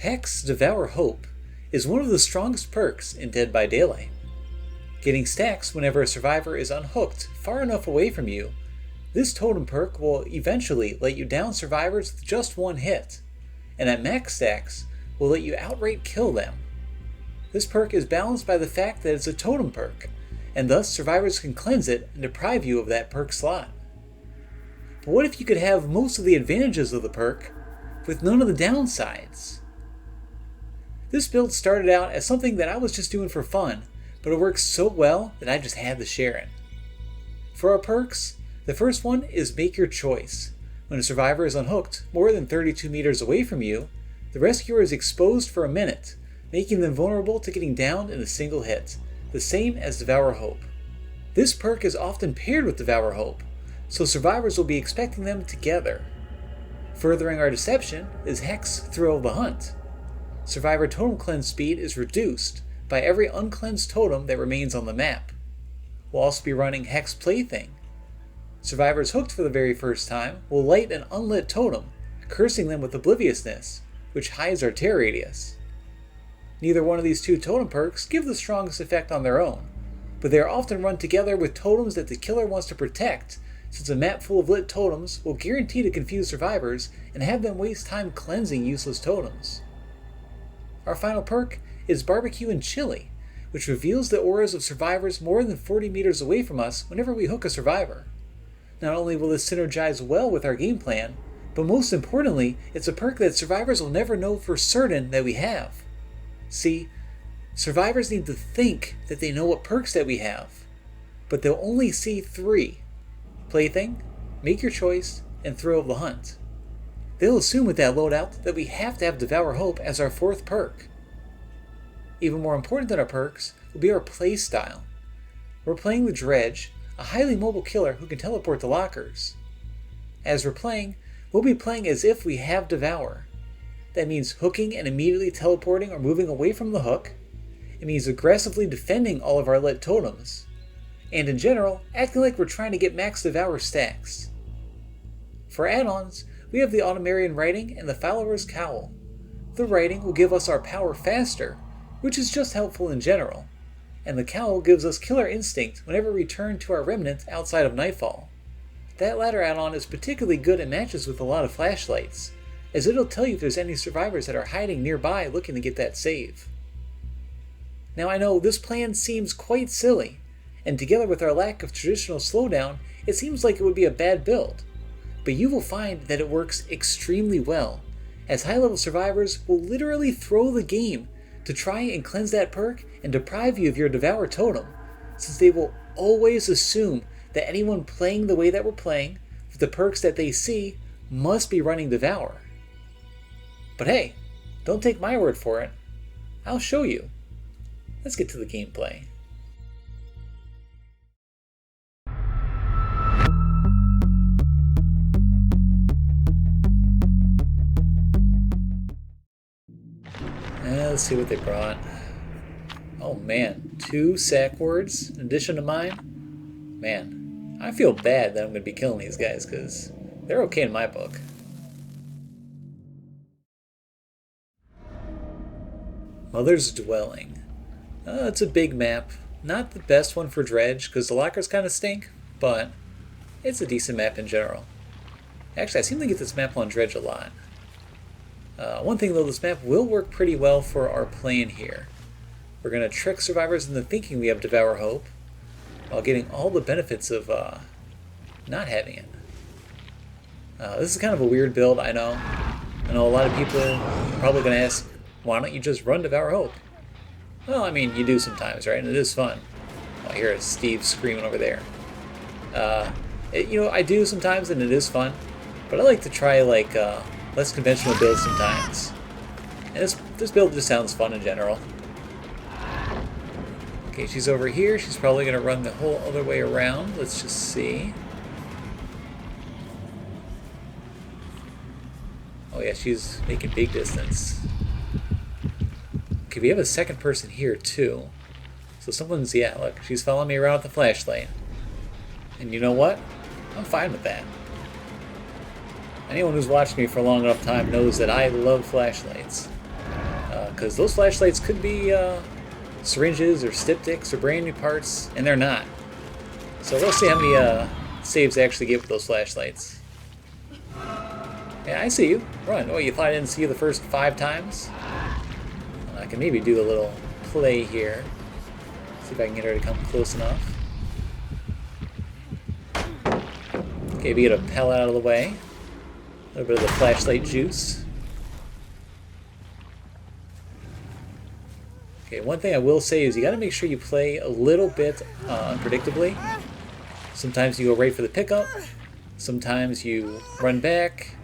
Hex Devour Hope is one of the strongest perks in Dead by Daylight. Getting stacks whenever a survivor is unhooked far enough away from you, this totem perk will eventually let you down survivors with just one hit, and at max stacks will let you outright kill them. This perk is balanced by the fact that it's a totem perk, and thus survivors can cleanse it and deprive you of that perk slot. But what if you could have most of the advantages of the perk, with none of the downsides? This build started out as something that I was just doing for fun, but it works so well that I just had to share it. For our perks, the first one is Make Your Choice. When a survivor is unhooked more than 32 meters away from you, the rescuer is exposed for a minute, making them vulnerable to getting downed in a single hit, the same as Devour Hope. This perk is often paired with Devour Hope, so survivors will be expecting them together. Furthering our deception is Hex Thrill of the Hunt. Survivor totem cleanse speed is reduced by every uncleansed totem that remains on the map. We'll also be running Hex Plaything. Survivors hooked for the very first time will light an unlit totem, cursing them with obliviousness, which hides our tear radius. Neither one of these two totem perks give the strongest effect on their own, but they are often run together with totems that the killer wants to protect, since a map full of lit totems will guarantee to confuse survivors and have them waste time cleansing useless totems. Our final perk is Barbecue and Chili, which reveals the auras of survivors more than 40 meters away from us whenever we hook a survivor. Not only will this synergize well with our game plan, but most importantly, it's a perk that survivors will never know for certain that we have. See, survivors need to think that they know what perks that we have, but they'll only see 3: Plaything, Make Your Choice, and Thrill of the Hunt. They'll assume with that loadout that we have to have Devour Hope as our 4th perk. Even more important than our perks will be our playstyle. We're playing the Dredge, a highly mobile killer who can teleport to lockers. As we're playing, we'll be playing as if we have Devour. That means hooking and immediately teleporting or moving away from the hook. It means aggressively defending all of our lit totems. And in general, acting like we're trying to get max Devour stacks. For add-ons, we have the Automarian Writing and the Follower's Cowl. The Writing will give us our power faster, which is just helpful in general, and the Cowl gives us Killer Instinct whenever we return to our Remnant outside of Nightfall. That latter add-on is particularly good and matches with a lot of flashlights, as it'll tell you if there's any survivors that are hiding nearby looking to get that save. Now I know this plan seems quite silly, and together with our lack of traditional slowdown, it seems like it would be a bad build. But you will find that it works extremely well, as high-level survivors will literally throw the game to try and cleanse that perk and deprive you of your Devour totem, since they will always assume that anyone playing the way that we're playing, with the perks that they see, must be running Devour. But hey, don't take my word for it. I'll show you. Let's get to the gameplay. Let's see what they brought. Oh man, 2 sack words in addition to mine? Man, I feel bad that I'm going to be killing these guys because they're okay in my book. Mother's Dwelling. It's a big map. Not the best one for Dredge because the lockers kind of stink, but it's a decent map in general. Actually, I seem to get this map on Dredge a lot. One thing though, this map will work pretty well for our plan here. We're going to trick survivors into thinking we have Devour Hope, while getting all the benefits of not having it. This is kind of a weird build, I know. I know a lot of people are probably going to ask, why don't you just run Devour Hope? Well, I mean, you do sometimes, right? And it is fun. Oh, I hear Steve screaming over there. I do sometimes, and it is fun. But I like to try, less conventional builds sometimes. And this build just sounds fun in general. Okay, she's over here. She's probably going to run the whole other way around. Let's just see. Oh yeah, she's making big distance. Okay, we have a second person here too. So someone's, yeah, look, she's following me around with the flashlight. And you know what? I'm fine with that. Anyone who's watched me for a long enough time knows that I love flashlights. because those flashlights could be syringes or styptics or brand new parts, and they're not. So we'll see how many saves I actually get with those flashlights. Yeah, I see you. Run. Oh, you thought I didn't see you the first 5 times? I can maybe do a little play here. See if I can get her to come close enough. Okay, we get a pellet out of the way. A little bit of the flashlight juice. Okay, one thing I will say is you got to make sure you play a little bit unpredictably. Sometimes you go right for the pickup. Sometimes you run back.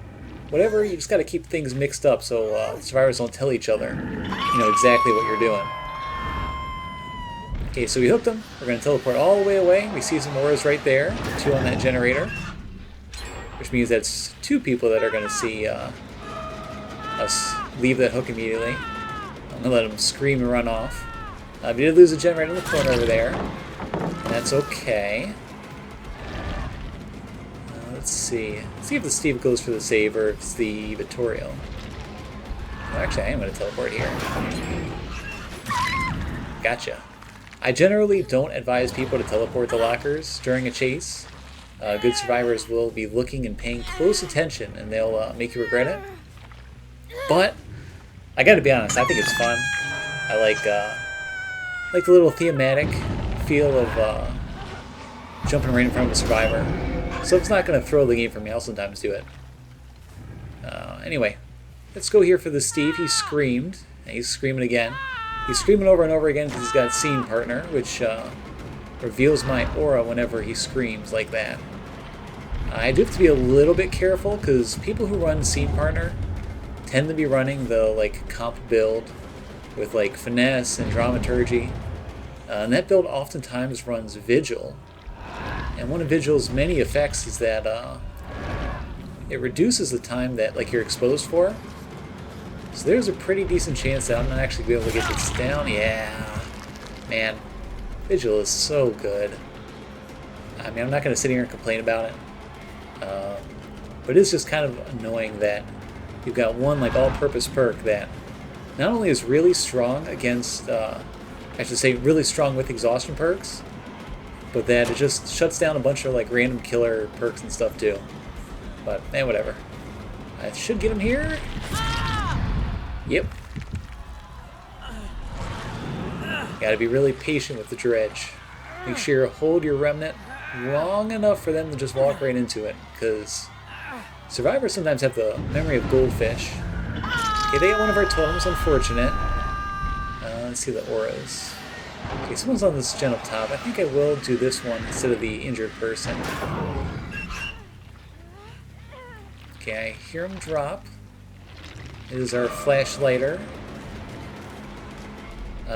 Whatever, you just got to keep things mixed up so survivors don't tell each other, you know, exactly what you're doing. Okay, so we hooked them. We're going to teleport all the way away. We see some auras right there, 2 on that generator, which means that's 2 people that are going to see us leave that hook immediately. I'm going to let them scream and run off. We did lose a generator in the corner over there, and that's okay. Let's see. Let's see if the Steve goes for the save or if it's the Vittorio. Well, actually, I am going to teleport here. Gotcha. I generally don't advise people to teleport the lockers during a chase. Good survivors will be looking and paying close attention, and they'll make you regret it. But I got to be honest, I think it's fun. I like the little thematic feel of jumping right in front of a survivor. So if it's not going to throw the game for me, I'll sometimes do it. Anyway, let's go here for the Steve. He screamed. And he's screaming again. He's screaming over and over again because he's got Scene Partner, which reveals my aura whenever he screams like that. I do have to be a little bit careful because people who run Scene Partner tend to be running the like comp build with like finesse and dramaturgy. And that build oftentimes runs Vigil. And one of Vigil's many effects is that it reduces the time that like you're exposed for. So there's a pretty decent chance that I'm not actually going to be able to get this down. Yeah, man, Vigil is so good. I mean, I'm not going to sit here and complain about it. But it's just kind of annoying that you've got one like all-purpose perk that not only is really strong against, I should say really strong with exhaustion perks, but that it just shuts down a bunch of like random killer perks and stuff too. But whatever. I should get him here. Yep. Gotta be really patient with the dredge. Make sure you hold your remnant long enough for them to just walk right into it, because survivors sometimes have the memory of goldfish. Okay, they got one of our totems, unfortunate. Let's see the auras. Okay, someone's on this gen up top. I think I will do this one instead of the injured person. Okay, I hear him drop. It is our flashlighter.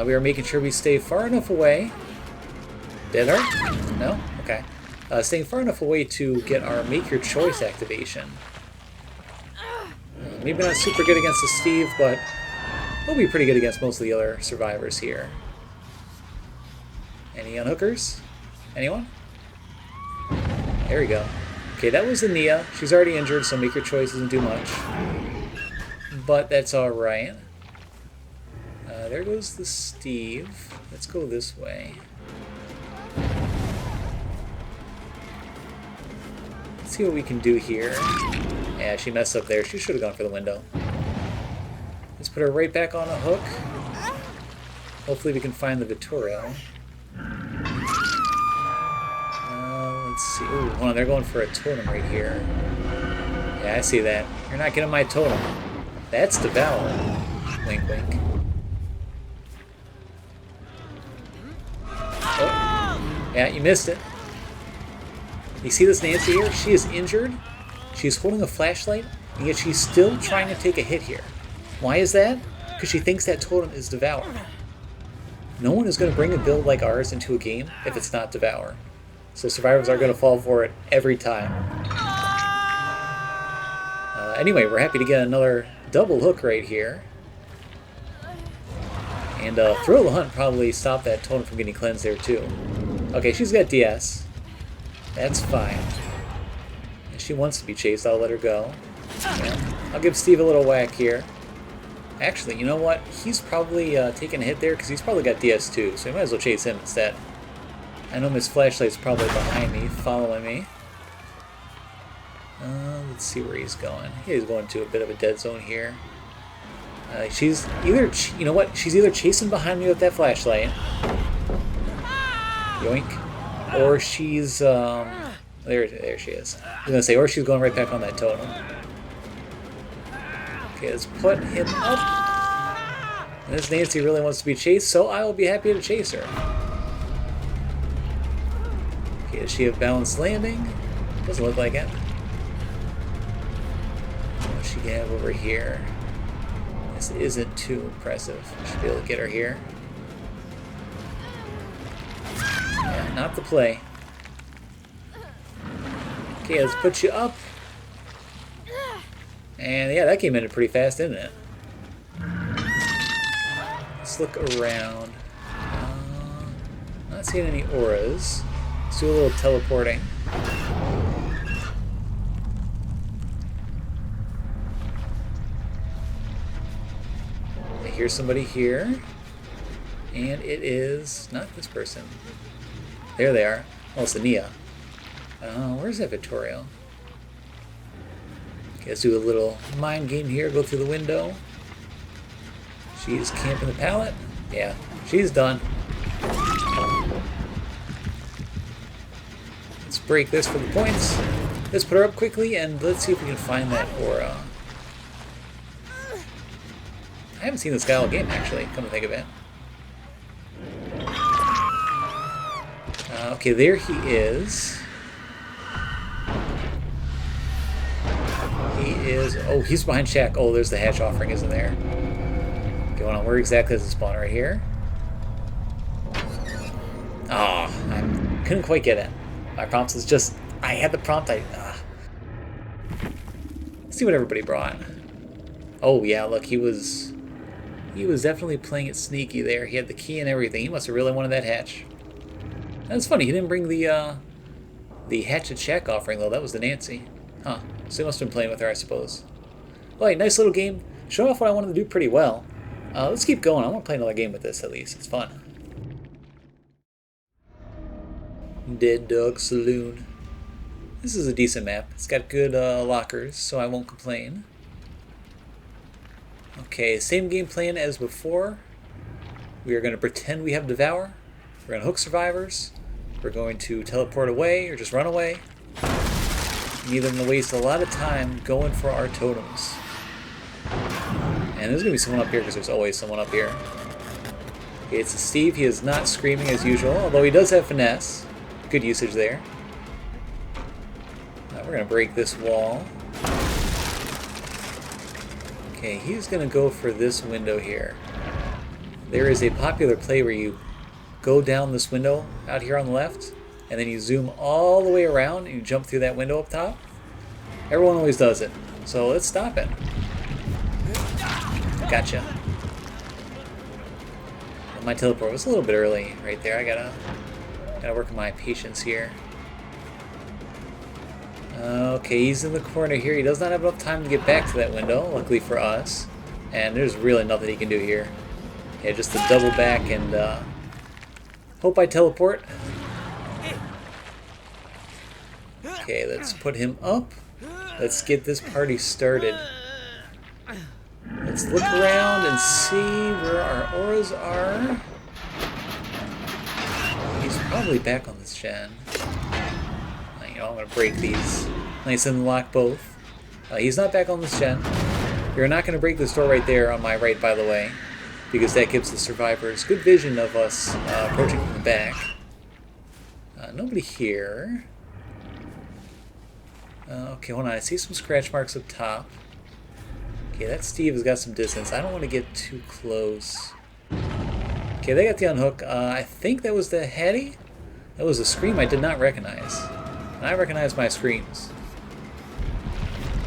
We are making sure we stay far enough away. Dead art? No? Okay. Staying far enough away to get our Make Your Choice activation. Maybe not super good against the Steve, but we'll be pretty good against most of the other survivors here. Any unhookers? Anyone? There we go. Okay, that was the Nia. She's already injured, so Make Your Choice doesn't do much. But that's alright. There goes the Steve. Let's go this way. Let's see what we can do here. Yeah, she messed up there. She should have gone for the window. Let's put her right back on a hook. Hopefully we can find the Vittorio. Let's see. Ooh, hold on, they're going for a totem right here. Yeah, I see that. You're not getting my totem. That's Devour. Wink, wink. Oh, yeah, you missed it. You see this Nancy here? She is injured. She's holding a flashlight, and yet she's still trying to take a hit here. Why is that? Because she thinks that totem is Devour. No one is going to bring a build like ours into a game if it's not Devour. So survivors are going to fall for it every time. Anyway, we're happy to get another double hook right here. And Thrill of the Hunt probably stopped that totem from getting cleansed there too. Okay, she's got DS. That's fine. If she wants to be chased, I'll let her go. Yeah. I'll give Steve a little whack here. Actually, you know what? He's probably taking a hit there because he's probably got DS2, so we might as well chase him instead. I know his flashlight's probably behind me, following me. Let's see where he's going. He's going to a bit of a dead zone here. She's either, you know what? She's either chasing behind me with that flashlight. Yoink. Or she's, there she is. I was gonna say, or she's going right back on that totem. Okay, let's put him up. And this Nancy really wants to be chased, so I will be happy to chase her. Okay, does she have balanced landing? Doesn't look like it. What does she have over here? This isn't too impressive. I should be able to get her here. Yeah, not the play. Okay, let's put you up. And yeah, that came in pretty fast, didn't it? Let's look around. Not seeing any auras. Let's do a little teleporting. I hear somebody here. And it is not this person. There they are. Oh, it's Ania. Where's that Victoria? Okay, let's do a little mind game here. Go through the window. She's camping the pallet. Yeah, she's done. Let's break this for the points. Let's put her up quickly and let's see if we can find that aura. I haven't seen this guy all game, actually, come to think of it. Okay, there he is. Oh, he's behind Shaq. Oh, there's the hatch offering, isn't there? Okay, hold on. Where exactly is the spawn? Right here? Ah, oh, I couldn't quite get it. My prompt was just... I had the prompt. Let's see what everybody brought. Oh, yeah, look, he was definitely playing it sneaky there. He had the key and everything. He must have really wanted that hatch. That's funny. He didn't bring the hatchet Shaq offering, though. That was the Nancy. Huh. So he must have been playing with her, I suppose. Well, hey, nice little game. Showing off what I wanted to do pretty well. Let's keep going. I want to play another game with this, at least. It's fun. Dead Dog Saloon. This is a decent map. It's got good lockers, so I won't complain. Okay, same game plan as before. We are going to pretend we have Devour. We're going to hook survivors. We're going to teleport away or just run away. Neither going to waste a lot of time going for our totems. And there's going to be someone up here because there's always someone up here. Okay, it's Steve. He is not screaming as usual, although he does have finesse. Good usage there. Now we're going to break this wall. Okay, he's going to go for this window here. There is a popular play where you go down this window out here on the left, and then you zoom all the way around and you jump through that window up top. Everyone always does it. So let's stop it. Gotcha. My teleport was a little bit early right there. I gotta work on my patience here. Okay, he's in the corner here. He does not have enough time to get back to that window, luckily for us. And there's really nothing he can do here. Yeah, just to double back and hope I teleport. Okay, let's put him up. Let's get this party started. Let's look around and see where our auras are. He's probably back on this gen. You know, I'm going to break these. Nice and lock both. He's not back on this gen. You're not going to break this door right there on my right, by the way, because that gives the survivors good vision of us approaching from the back. Nobody here. Okay, hold on. I see some scratch marks up top. Okay, that Steve has got some distance. I don't want to get too close. Okay, they got the unhook. I think that was the Hattie. That was a scream I did not recognize. And I recognize my screams.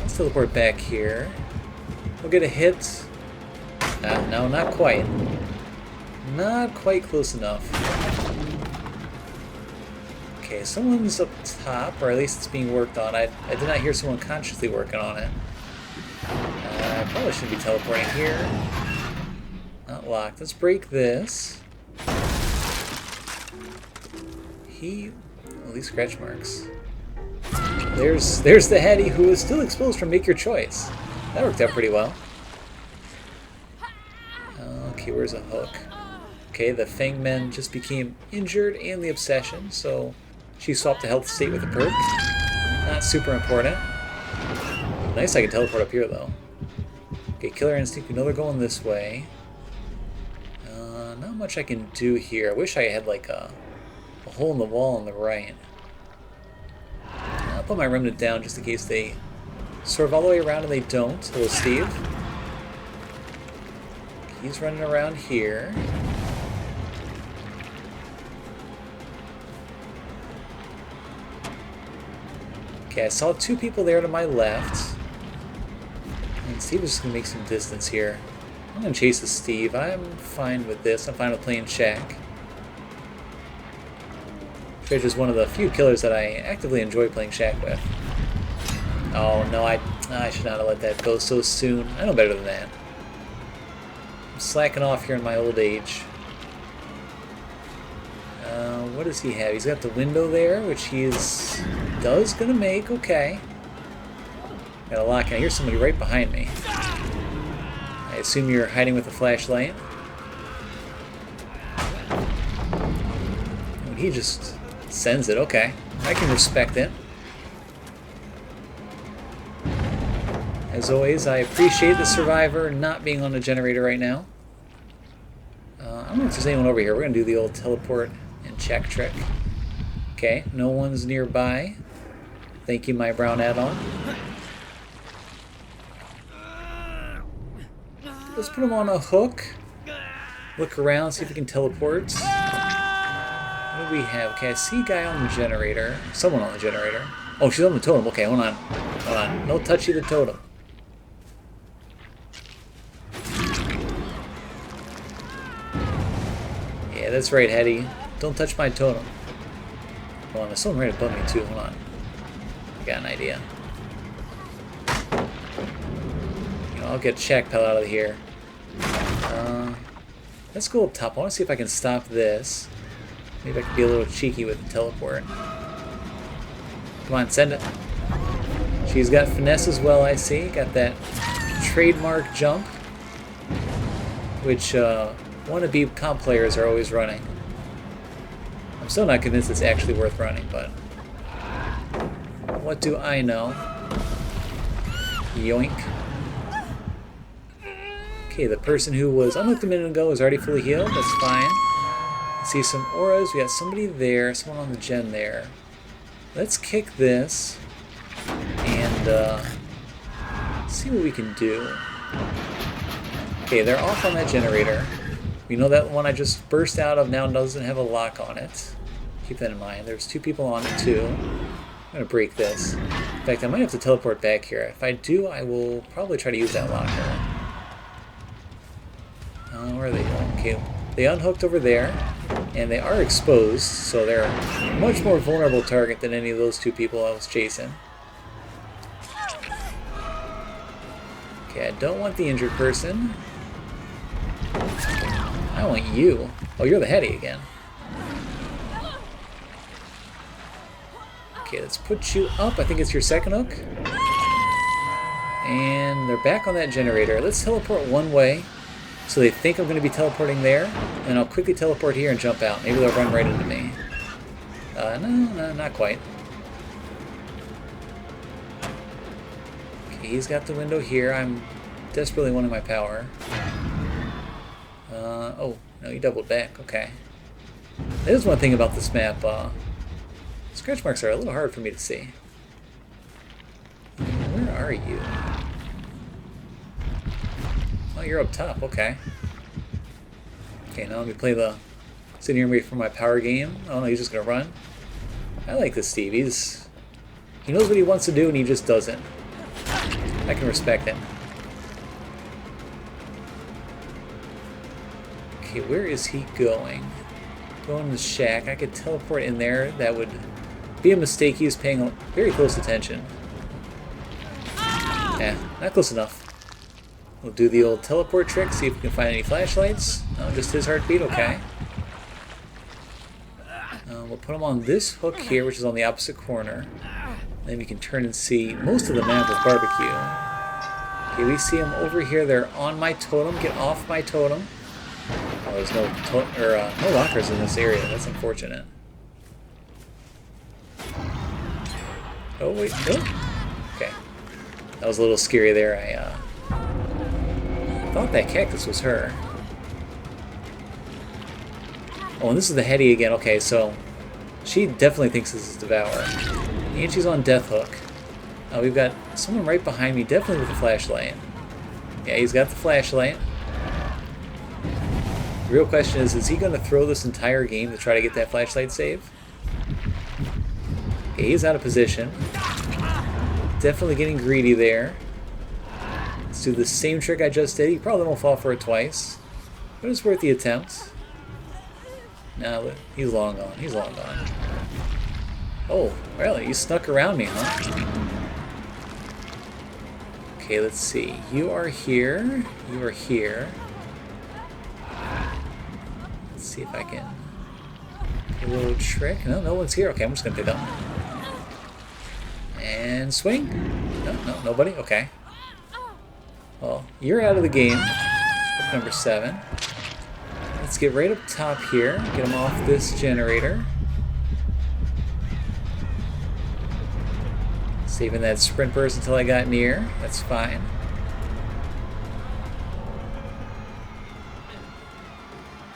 Let's teleport back here. We'll get a hit. No, not quite. Not quite close enough. Okay, someone's up top, or at least it's being worked on. I did not hear someone consciously working on it. I probably shouldn't be teleporting here. Not locked. Let's break this. Well, these scratch marks. There's the Hattie who is still exposed from Make Your Choice. That worked out pretty well. Okay, where's a hook? Okay, the Fangmen just became injured and the obsession, so she swapped the health state with the perk. Not super important. Nice I can teleport up here though. Okay, Killer Instinct, we know they're going this way. Not much I can do here. I wish I had like a hole in the wall on the right. I'll put my remnant down just in case they swerve all the way around and they don't. Hello, Steve. He's running around here. Okay, I saw two people there to my left. And Steve is just going to make some distance here. I'm going to chase the Steve. I'm fine with this. I'm fine with playing Shaq. Which is one of the few killers that I actively enjoy playing Shaq with. Oh no, I should not have let that go so soon. I know better than that. I'm slacking off here in my old age. What does he have? He's got the window there, which he does gonna make. Okay. Got a lock. I hear somebody right behind me. I assume you're hiding with a flashlight. And he just sends it. Okay, I can respect it. As always, I appreciate the survivor not being on a generator right now. I don't know if there's anyone over here. We're going to do the old teleport and check trick. Okay, no one's nearby. Thank you, my brown add-on. Let's put him on a hook. Look around, see if we can teleport. What do we have? Okay, I see a guy on the generator. Someone on the generator. Oh, she's on the totem. Okay, hold on. Hold on. No touchy the totem. Yeah, that's right, Hetty. Don't touch my totem. Hold on, there's someone right above me, too. Hold on. I got an idea. You know, I'll get Shaq Pell out of here. Let's go up top. I want to see if I can stop this. Maybe I can be a little cheeky with the teleport. Come on, send it. She's got finesse as well, I see. Got that trademark jump, which wannabe comp players are always running. I'm still not convinced it's actually worth running, but what do I know? Yoink. Okay, the person who was unhooked a minute ago is already fully healed. That's fine. I see some auras. We got somebody there, someone on the gen there. Let's kick this and see what we can do. Okay, they're off on that generator. We know that one I just burst out of now doesn't have a lock on it. Keep that in mind. There's two people on it too. I'm going to break this. In fact, I might have to teleport back here. If I do, I will probably try to use that locker. Where are they going? Okay, they unhooked over there, and they are exposed, so they're a much more vulnerable target than any of those two people I was chasing. Okay, I don't want the injured person. I want you. Oh, you're the Hetty again. Okay, let's put you up. I think it's your second hook. And they're back on that generator. Let's teleport one way. So they think I'm going to be teleporting there, and I'll quickly teleport here and jump out. Maybe they'll run right into me. No, not quite. Okay, he's got the window here. I'm desperately wanting my power. Oh, no, he doubled back. Okay. There's one thing about this map. Scratch marks are a little hard for me to see. Where are you? Oh, you're up top, okay. Okay, now let me play the sit here and wait for my power game. Oh no, he's just gonna run. I like this Steve. He knows what he wants to do and he just doesn't. I can respect him. Okay, where is he going? Going to the shack. I could teleport in there. That would be a mistake. He's paying very close attention. Yeah, not close enough. We'll do the old teleport trick, see if we can find any flashlights. No, just his heartbeat, okay. We'll put him on this hook here, which is on the opposite corner. Then we can turn and see most of the map with barbecue. Okay, we see them over here. They're on my totem. Get off my totem. Oh, there's no no lockers in this area. That's unfortunate. Oh, wait. No? Okay. That was a little scary there. I thought that cactus was her. Oh, and this is the Hetty again. Okay, so she definitely thinks this is Devour. And she's on Death Hook. We've got someone right behind me, definitely with a flashlight. Yeah, he's got the flashlight. The real question is he going to throw this entire game to try to get that flashlight save? Okay, he's out of position. Definitely getting greedy there. Let's do the same trick I just did. He probably won't fall for it twice, but it's worth the attempt. No, he's long gone. He's long gone. Oh, really? You snuck around me, huh? Okay, let's see. You are here. You are here. Let's see if I can do a little trick. No, no one's here. Okay, I'm just going to pick up. And swing. No, no, nobody? Okay. Well, you're out of the game. Hook number 7. Let's get right up top here. Get him off this generator. Saving that sprint burst until I got near. That's fine.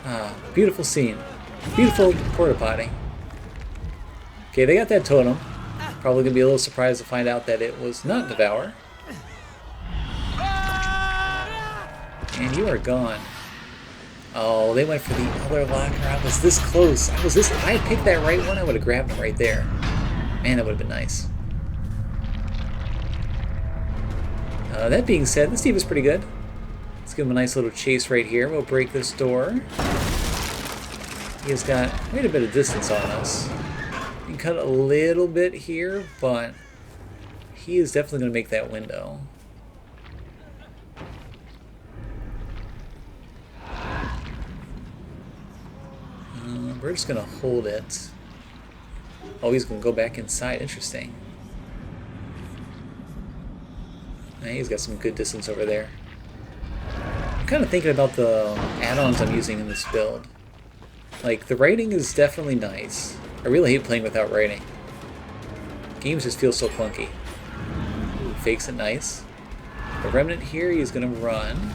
Ah, beautiful scene. Beautiful porta potty. Okay, they got that totem. Probably gonna be a little surprised to find out that it was not Devour. And you are gone. Oh, they went for the other locker. I was this close. If I had picked that right one, I would have grabbed him right there. Man, that would have been nice. That being said, this team is pretty good. Let's give him a nice little chase right here. We'll break this door. He's got quite a bit of distance on us. We can cut a little bit here, but he is definitely going to make that window. We're just going to hold it. Oh, he's going to go back inside. Interesting. He's got some good distance over there. I'm kind of thinking about the add-ons I'm using in this build. Like, the writing is definitely nice. I really hate playing without writing. Games just feel so clunky. Ooh, fakes it nice. The Remnant here, he's going to run.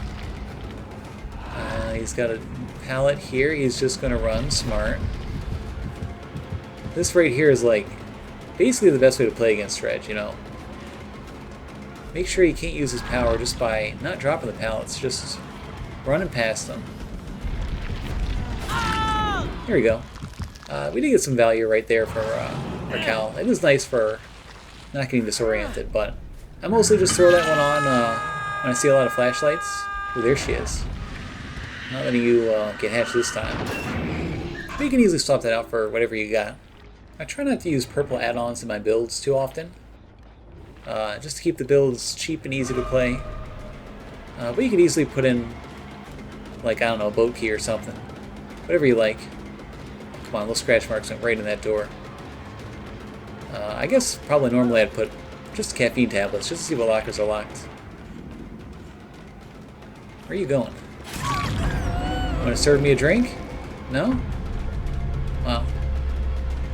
He's got a pallet here, he's just going to run. Smart. This right here is like basically the best way to play against Dredge, you know. Make sure he can't use his power just by not dropping the pallets, just running past them. Here we go. We did get some value right there for our Cal. It was nice for not getting disoriented, but I mostly just throw that one on when I see a lot of flashlights. Oh, there she is. Not letting you get hatched this time. But you can easily swap that out for whatever you got. I try not to use purple add-ons in my builds too often. Just to keep the builds cheap and easy to play. But you could easily put in, like, I don't know, a boat key or something. Whatever you like. Come on, those scratch marks went right in that door. I guess probably normally I'd put just caffeine tablets, just to see what lockers are locked. Where are you going? Want to serve me a drink? No? Well,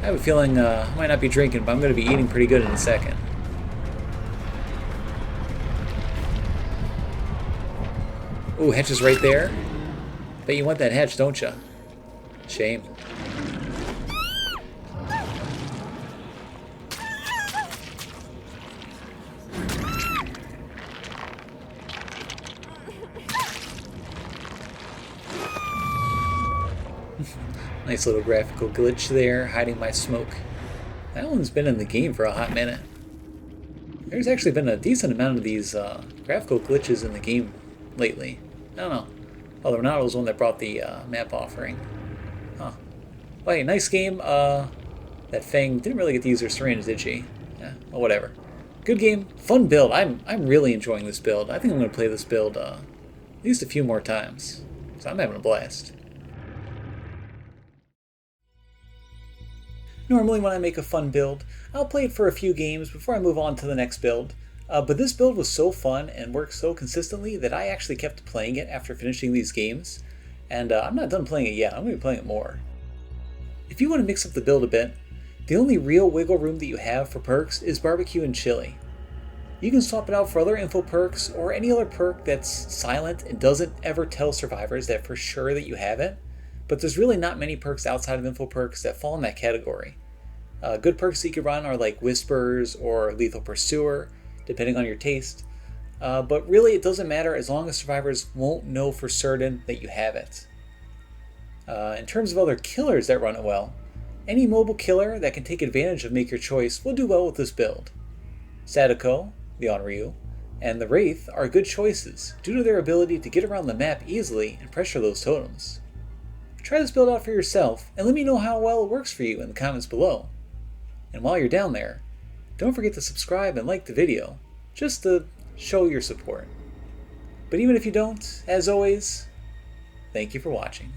I have a feeling I might not be drinking, but I'm going to be eating pretty good in a second. Ooh, Hedge is right there. Bet you want that Hedge, don't you? Shame. Nice little graphical glitch there, hiding my smoke. That one's been in the game for a hot minute. There's actually been a decent amount of these graphical glitches in the game lately. I don't know. Oh, the Renato was one that brought the map offering. Huh. Well, hey, nice game. That Fang didn't really get to use her syringe, did she? Yeah, well, whatever. Good game. Fun build. I'm really enjoying this build. I think I'm going to play this build at least a few more times, so I'm having a blast. Normally when I make a fun build, I'll play it for a few games before I move on to the next build, but this build was so fun and worked so consistently that I actually kept playing it after finishing these games, and I'm not done playing it yet. I'm going to be playing it more. If you want to mix up the build a bit, the only real wiggle room that you have for perks is barbecue and chili. You can swap it out for other info perks or any other perk that's silent and doesn't ever tell survivors that for sure that you have it, but there's really not many perks outside of info perks that fall in that category. Good perks that you could run are like Whispers or Lethal Pursuer, depending on your taste, but really it doesn't matter as long as survivors won't know for certain that you have it. In terms of other killers that run it well, any mobile killer that can take advantage of Make Your Choice will do well with this build. Sadako, the Onryu, and the Wraith are good choices due to their ability to get around the map easily and pressure those totems. Try this build out for yourself and let me know how well it works for you in the comments below. And while you're down there, don't forget to subscribe and like the video, just to show your support. But even if you don't, as always, thank you for watching.